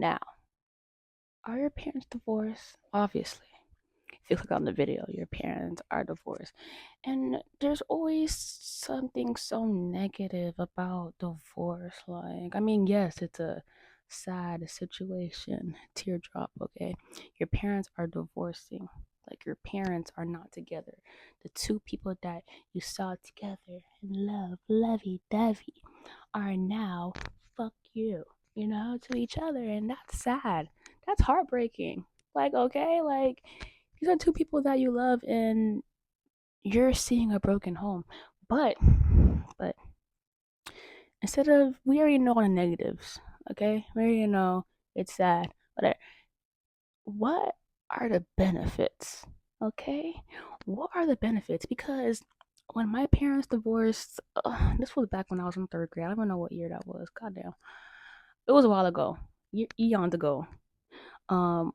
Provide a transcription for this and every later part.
Now, are your parents divorced? Obviously. If you click on the video, your parents are divorced. And there's always something so negative about divorce. Like, I mean, yes, it's a sad situation, teardrop, okay? Your parents are divorcing. Like, your parents are not together. The two people that you saw together in love, lovey dovey, are now fuck you, to each other. And that's sad. That's heartbreaking. Like, okay, like, these are two people that you love and you're seeing a broken home. But instead of, we already know the negatives, okay? We already know it's sad. But what are the benefits? Okay? What are the benefits? Because when my parents divorced, this was back when I was in third grade. I don't even know what year that was. Goddamn. It was a while ago. Eons ago. Um,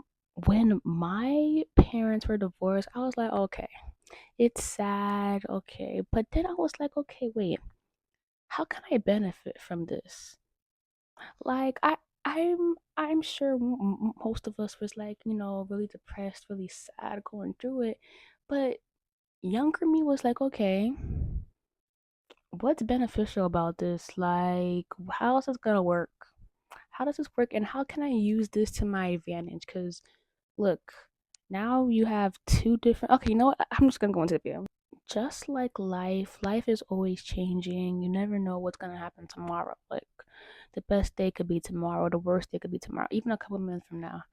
when my parents were divorced, I was like, okay, it's sad, okay. But then I was like, okay, wait, how can I benefit from this? Like I'm sure most of us was like, really depressed, really sad going through it. But younger me was like, okay, what's beneficial about this? Like, how is this gonna work? How does this work and how can I use this to my advantage? Because look, now you have two different. Okay, you know what? I'm just gonna go into the video. Just like life is always changing. You never know what's gonna happen tomorrow. Like the best day could be tomorrow, the worst day could be tomorrow, even a couple minutes from now.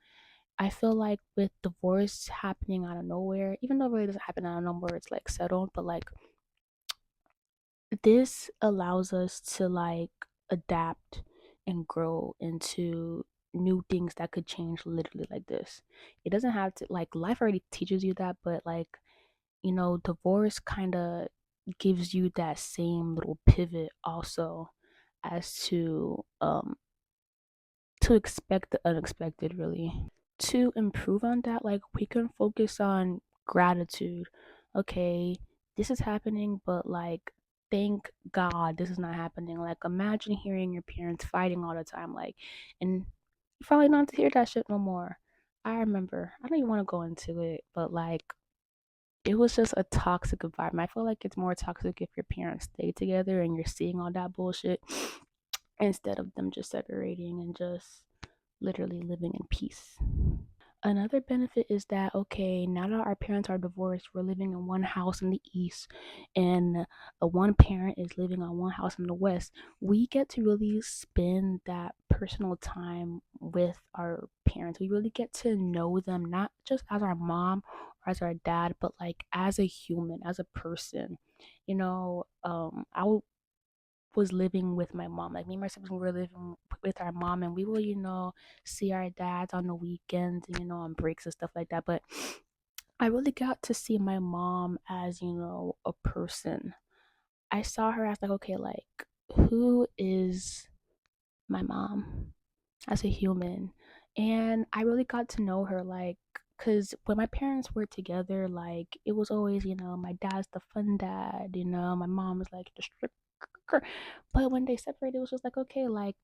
I feel like with divorce happening out of nowhere, even though it really doesn't happen out of nowhere, it's like settled, but like this allows us to like adapt and grow into new things that could change literally like this. It doesn't have to, like, life already teaches you that, but like, divorce kind of gives you that same little pivot also as to expect the unexpected, really. To improve on that, like, we can focus on gratitude. Okay, this is happening, but like, thank God this is not happening. Like, imagine hearing your parents fighting all the time, like, and you probably not to hear that shit no more. I remember, I don't even want to go into it, but like, it was just a toxic environment. I feel like it's more toxic if your parents stay together and you're seeing all that bullshit instead of them just separating and just literally living in peace. Another benefit is that, okay, now that our parents are divorced, we're living in one house in the east and a one parent is living on one house in the west. We get to really spend that personal time with our parents. We really get to know them, not just as our mom or as our dad, but like as a human, as a person. Was living with my mom. Like, me and my siblings were living with our mom, and we will, see our dads on the weekends, on breaks and stuff like that. But I really got to see my mom as, a person. I saw her as like, okay, like, who is my mom as a human? And I really got to know her, like, because when my parents were together, like, it was always, my dad's the fun dad, my mom was like the strict. But when they separated, it was just like, okay, like,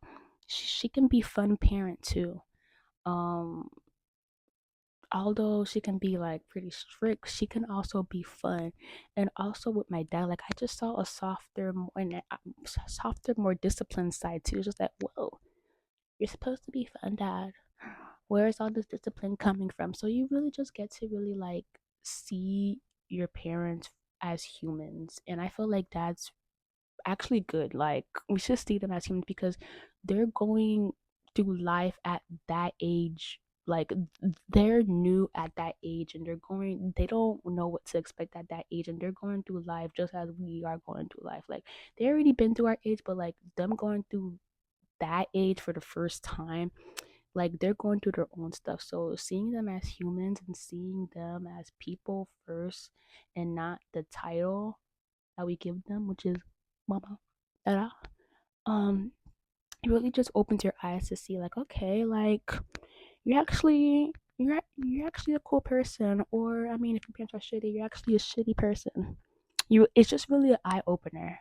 she can be fun parent too. Um, although she can be like pretty strict, she can also be fun. And also with my dad, like, I just saw a softer, softer, more disciplined side too. It's just like, whoa, you're supposed to be fun, dad. Where is all this discipline coming from? So you really just get to really like see your parents as humans, and I feel like that's actually good. Like, we should see them as humans because they're going through life at that age. Like, they're new at that age and they don't know what to expect at that age, and they're going through life just as we are going through life. Like, they already been through our age, but like them going through that age for the first time, like, they're going through their own stuff. So seeing them as humans and seeing them as people first and not the title that we give them, which is mama, dada, um, it really just opens your eyes to see, like, okay, like, you're actually a cool person, or I mean, if your parents are shitty, you're actually a shitty person. It's just really an eye opener,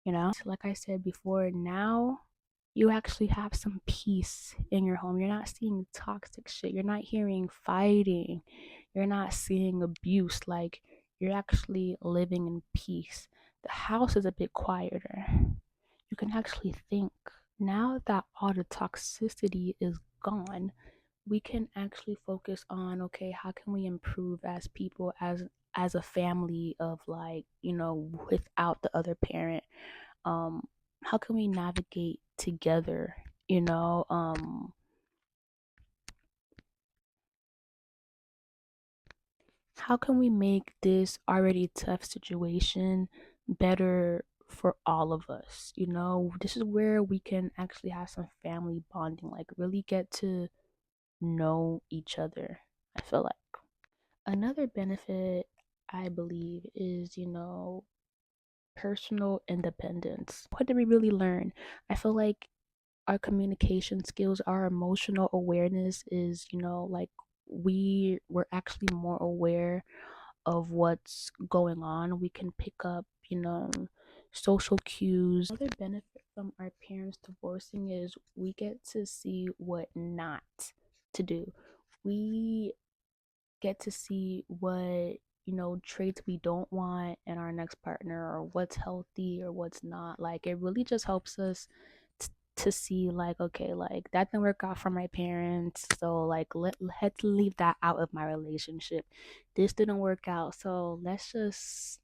So like I said before, now you actually have some peace in your home. You're not seeing toxic shit. You're not hearing fighting. You're not seeing abuse. Like, you're actually living in peace. The house is a bit quieter. You can actually think. Now that all the toxicity is gone, we can actually focus on, okay, how can we improve as people, as a family of, like, without the other parent. um how can we navigate together, you know um how can we make this already tough situation better for all of us? This is where we can actually have some family bonding, like really get to know each other. I feel like another benefit, I believe, is personal independence. What did we really learn? I feel like our communication skills, our emotional awareness is, like, we're actually more aware of what's going on. We can pick up, social cues. Another benefit from our parents divorcing is we get to see what not to do. We get to see what, traits we don't want in our next partner, or what's healthy or what's not. Like, it really just helps us to see, like, okay, like, that didn't work out for my parents, so like let's leave that out of my relationship. This didn't work out, so let's just,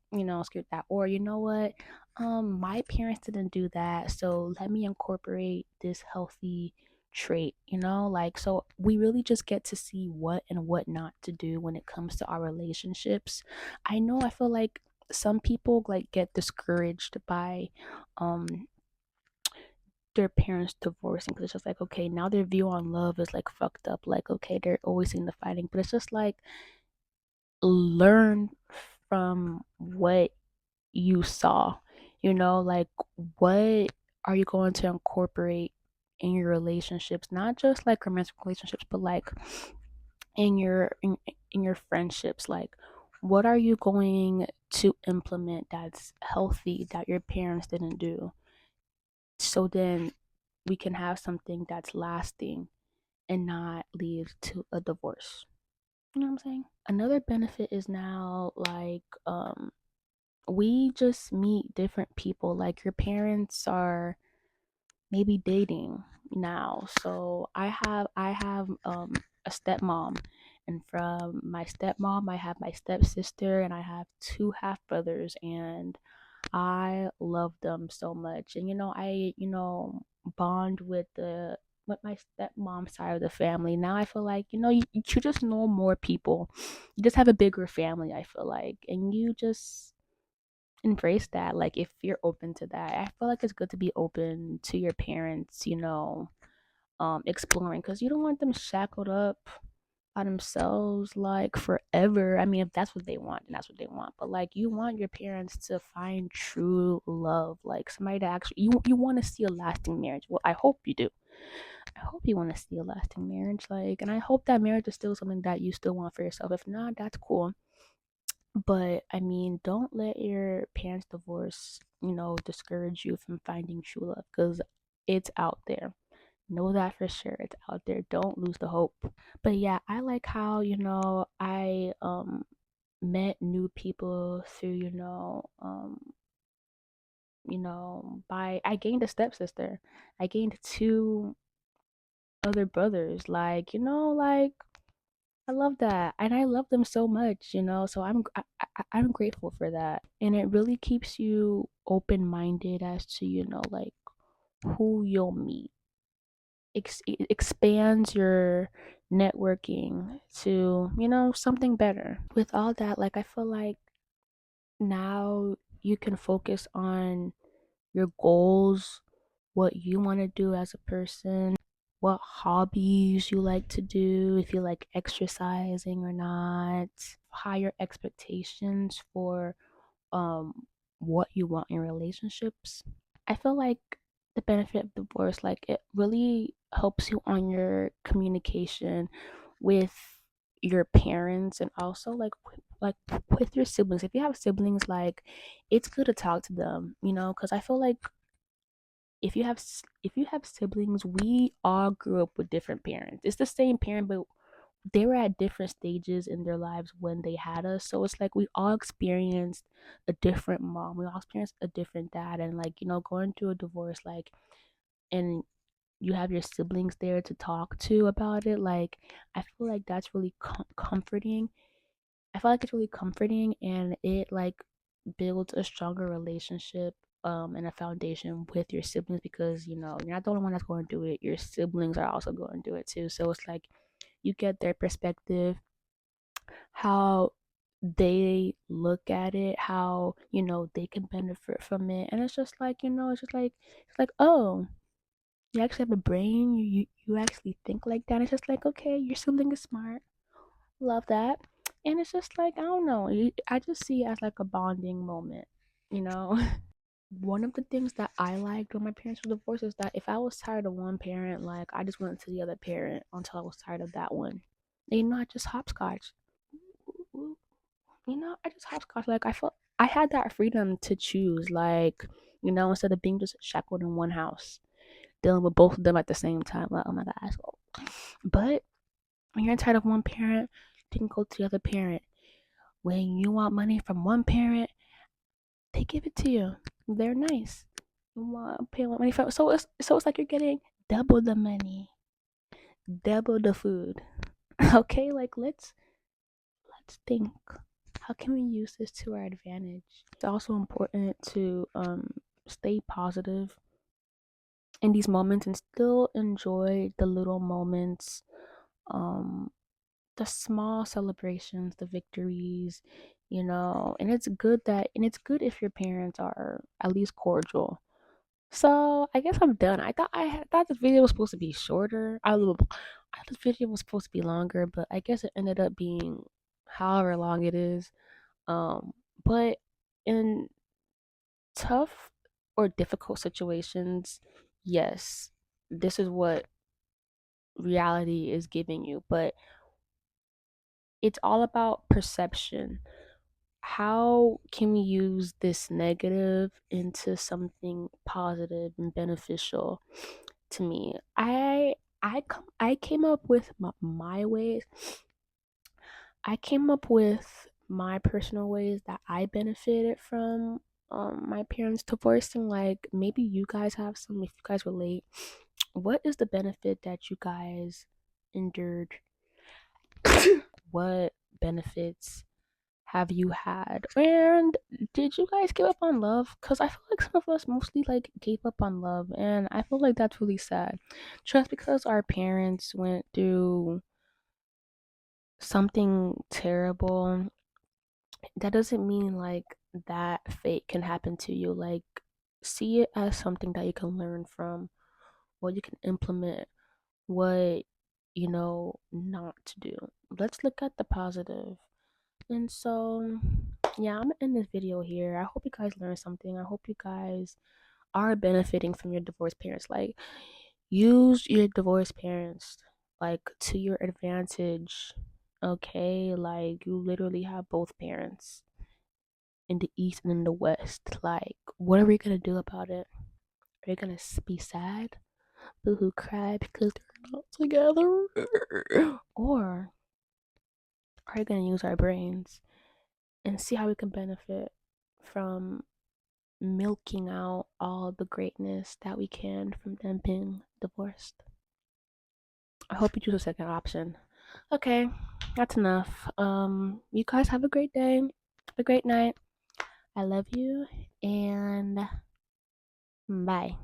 skip that. Or, you know what, my parents didn't do that, so let me incorporate this healthy trait, like, so we really just get to see what and what not to do when it comes to our relationships. I feel like some people, like, get discouraged by um their parents divorcing, because it's just like, okay, now their view on love is like fucked up. Like, okay, they're always in the fighting, but it's just like, learn from what you saw, like, what are you going to incorporate in your relationships, not just like romantic relationships, but like in your friendships. Like, what are you going to implement that's healthy that your parents didn't do, so then we can have something that's lasting and not lead to a divorce. You know what I'm saying? Another benefit is now, like, we just meet different people. Like, your parents are maybe dating now. So I have a stepmom, and from my stepmom I have my stepsister, and I have two half brothers, and I love them so much. And I bond with my stepmom side of the family. Now I feel like, you just know more people. You just have a bigger family, I feel like. And you just embrace that. Like, if you're open to that. I feel like it's good to be open to your parents, exploring, because you don't want them shackled up by themselves, like, forever. I mean, if that's what they want, then that's what they want. But like, you want your parents to find true love, like somebody that actually you want to see a lasting marriage. Well, I hope you do. I hope you want to see a lasting marriage, like, and I hope that marriage is still something that you still want for yourself. If not, that's cool. But I mean, don't let your parents' divorce, discourage you from finding true love, because it's out there. Know that for sure. It's out there. Don't lose the hope. But yeah, I like how, I met new people through, by I gained a stepsister. I gained two other brothers. Like, like, I love that. And I love them so much, so I'm grateful for that. And it really keeps you open-minded as to, like, who you'll meet. It expands your networking to, something better. With all that, like, I feel like now you can focus on your goals, what you want to do as a person, what hobbies you like to do, if you like exercising or not, higher expectations for um what you want in relationships. I feel like the benefit of divorce, like, it really helps you on your communication with your parents, and also like with your siblings. If you have siblings, like, it's good to talk to them, because I feel like if you have siblings, we all grew up with different parents. It's the same parent, but they were at different stages in their lives when they had us. So it's like we all experienced a different mom. We all experienced a different dad, and like going through a divorce, like, and you have your siblings there to talk to about it. Like, I feel like that's really comforting. I feel like it's really comforting, and it like builds a stronger relationship and a foundation with your siblings, because you're not the only one that's going to do it. Your siblings are also going to do it too. So it's like you get their perspective, how they look at it, how they can benefit from it, and it's just like oh, you actually have a brain. You actually think like that. It's just like, okay, your sibling is smart. Love that. And it's just like, I don't know. I just see it as like a bonding moment, you know? One of the things that I liked when my parents were divorced is that if I was tired of one parent, like, I just went to the other parent until I was tired of that one. And, I just hopscotch. I just hopscotch. Like, I felt I had that freedom to choose, like, instead of being just shackled in one house, dealing with both of them at the same time. Like, oh my gosh. But when you're tired of one parent, you can go to the other parent. When you want money from one parent, they give it to you. They're nice. You want pay money from, so it's like you're getting double the money, double the food. Okay, like let's think. How can we use this to our advantage? It's also important to stay positive in these moments and still enjoy the little moments, um the small celebrations, the victories, and it's good if your parents are at least cordial. So I guess I'm done. I thought this video was supposed to be shorter. I thought this video was supposed to be longer, but I guess it ended up being however long it is. But in tough or difficult situations, yes, this is what reality is giving you. But it's all about perception. How can we use this negative into something positive and beneficial? To me, I came up with my ways. I came up with my personal ways that I benefited from my parents divorcing. Like, maybe you guys have some, if you guys relate. What is the benefit that you guys endured? What benefits have you had? And did you guys give up on love? Because I feel like some of us mostly like gave up on love, and I feel like that's really sad. Just because our parents went through something terrible, that doesn't mean like that fate can happen to you. Like, see it as something that you can learn from, what you can implement, what not to do. Let's look at the positive. And so, yeah, I'm gonna end this video here. I hope you guys learned something. I hope you guys are benefiting from your divorced parents. Like, use your divorced parents like to your advantage. Okay, like you literally have both parents in the east and in the west. Like, what are we gonna do about it? Are we gonna be sad? Boo hoo cry because they're not together? Or are we gonna use our brains and see how we can benefit from milking out all the greatness that we can from them being divorced? I hope you choose a second option. Okay, that's enough. You guys have a great day. Have a great night. I love you, and bye.